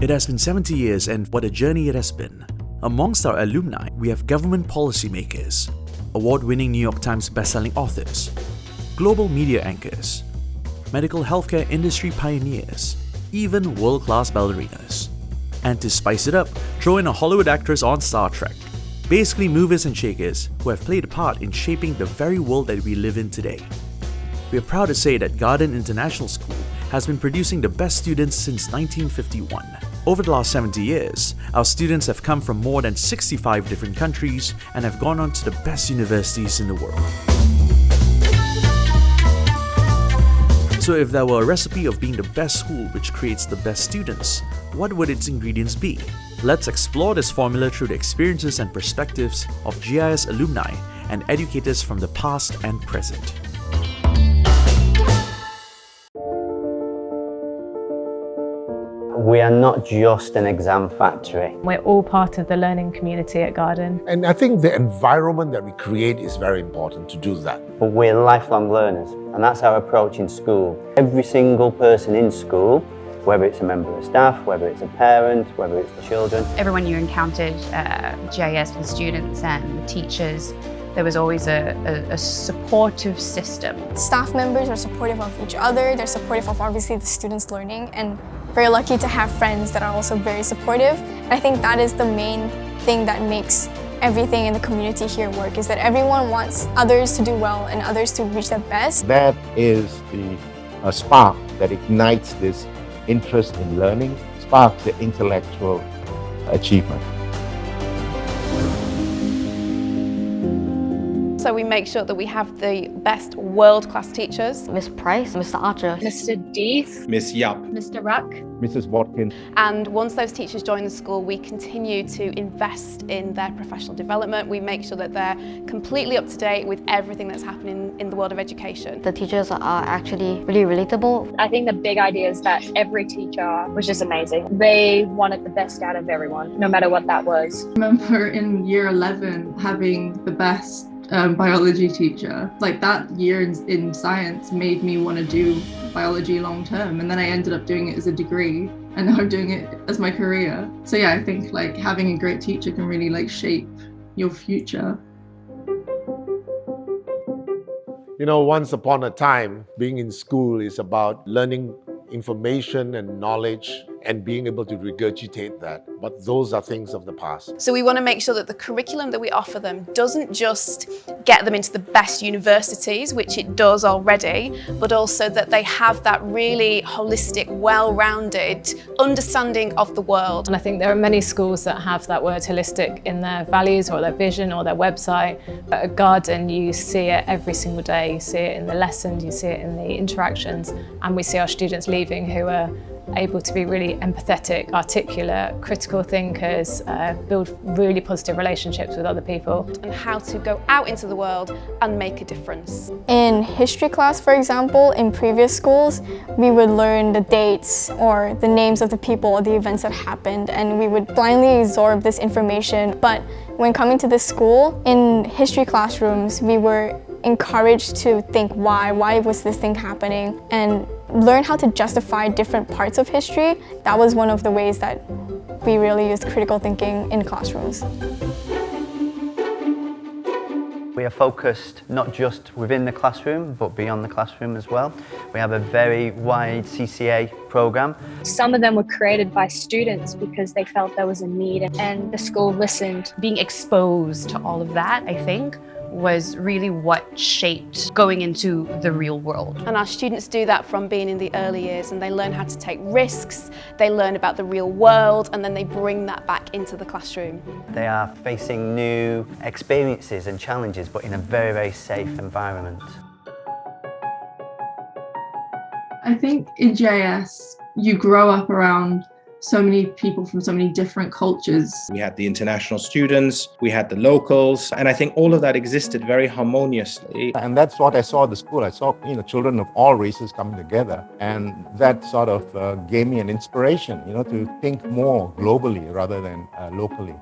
It has been 70 years and what a journey it has been. Amongst our alumni, we have government policymakers, award-winning New York Times bestselling authors, global media anchors, medical healthcare industry pioneers, even world-class ballerinas. And to spice it up, throw in a Hollywood actress on Star Trek. Basically movers and shakers who have played a part in shaping the very world that we live in today. We are proud to say that Garden International School has been producing the best students since 1951. Over the last 70 years, our students have come from more than 65 different countries and have gone on to the best universities in the world. So if there were a recipe of being the best school which creates the best students, what would its ingredients be? Let's explore this formula through the experiences and perspectives of GIS alumni and educators from the past and present. We are not just an exam factory. We're all part of the learning community at Garden. And I think the environment that we create is very important to do that. But we're lifelong learners, and that's our approach in school. Every single person in school, whether it's a member of staff, whether it's a parent, whether it's the children. Everyone you encountered, GIS with students and teachers, there was always a supportive system. Staff members are supportive of each other, they're supportive of obviously the students learning, and very lucky to have friends that are also very supportive. And I think that is the main thing that makes everything in the community here work, is that everyone wants others to do well and others to reach their best. That is the spark that ignites this interest in learning, sparks the intellectual achievement. So we make sure that we have the best world-class teachers. Miss Price, Mr. Archer, Mr. Deeth, Miss Yap, Mr. Ruck, Mrs. Watkins. And once those teachers join the school, we continue to invest in their professional development. We make sure that they're completely up to date with everything that's happening in the world of education. The teachers are actually really relatable. I think the big idea is that every teacher was just amazing. They wanted the best out of everyone, no matter what that was. I remember in year 11 having the best biology teacher. Like that year in science made me want to do biology long term, and then I ended up doing it as a degree, and now I'm doing it as my career. So yeah, I think like having a great teacher can really like shape your future. You know, once upon a time, being in school is about learning information and knowledge and being able to regurgitate that. But those are things of the past. So we want to make sure that the curriculum that we offer them doesn't just get them into the best universities, which it does already, but also that they have that really holistic, well-rounded understanding of the world. And I think there are many schools that have that word holistic in their values or their vision or their website. But at Garden, you see it every single day. You see it in the lessons, you see it in the interactions, and we see our students leaving who are able to be really empathetic, articulate, critical thinkers, build really positive relationships with other people. And how to go out into the world and make a difference. In history class, for example, in previous schools, we would learn the dates or the names of the people or the events that happened, and we would blindly absorb this information. But when coming to this school, in history classrooms, we were encouraged to think why was this thing happening, and learn how to justify different parts of history. That was one of the ways that we really used critical thinking in classrooms. We are focused not just within the classroom, but beyond the classroom as well. We have a very wide CCA program. Some of them were created by students because they felt there was a need, and the school listened. Being exposed to all of that, I think, was really what shaped going into the real world. And our students do that from being in the early years, and they learn how to take risks, they learn about the real world, and then they bring that back into the classroom. They are facing new experiences and challenges, but in a very, very safe environment. I think in GIS, you grow up around so many people from so many different cultures. We had the international students, we had the locals, and I think all of that existed very harmoniously. And that's what I saw at the school. I saw, children of all races coming together, and that sort of gave me an inspiration, to think more globally rather than locally.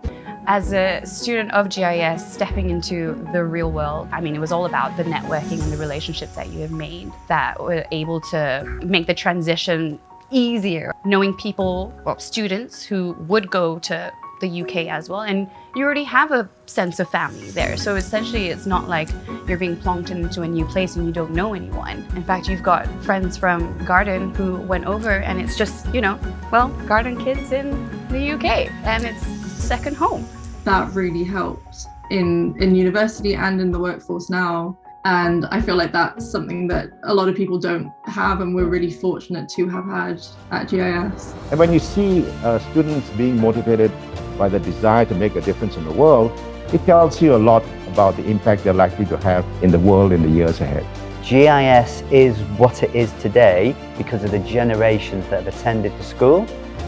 As a student of GIS, stepping into the real world, it was all about the networking and the relationships that you have made that were able to make the transition easier knowing people, well, students who would go to the UK as well, and you already have a sense of family there. So essentially it's not like you're being plonked into a new place and you don't know anyone. In fact, you've got friends from Garden who went over, and it's just, you know, well, Garden kids in the UK, and it's second home. That really helped in university and in the workforce now. And I feel like that's something that a lot of people don't have, and we're really fortunate to have had at GIS. And when you see students being motivated by the desire to make a difference in the world, it tells you a lot about the impact they're likely to have in the world in the years ahead. GIS is what it is today because of the generations that have attended the school,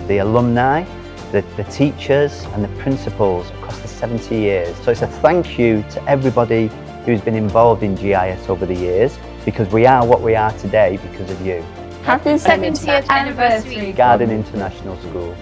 the alumni, the teachers and the principals across the 70 years. So it's a thank you to everybody who's been involved in GIS over the years, because we are what we are today because of you. Happy 70th anniversary, Garden International School.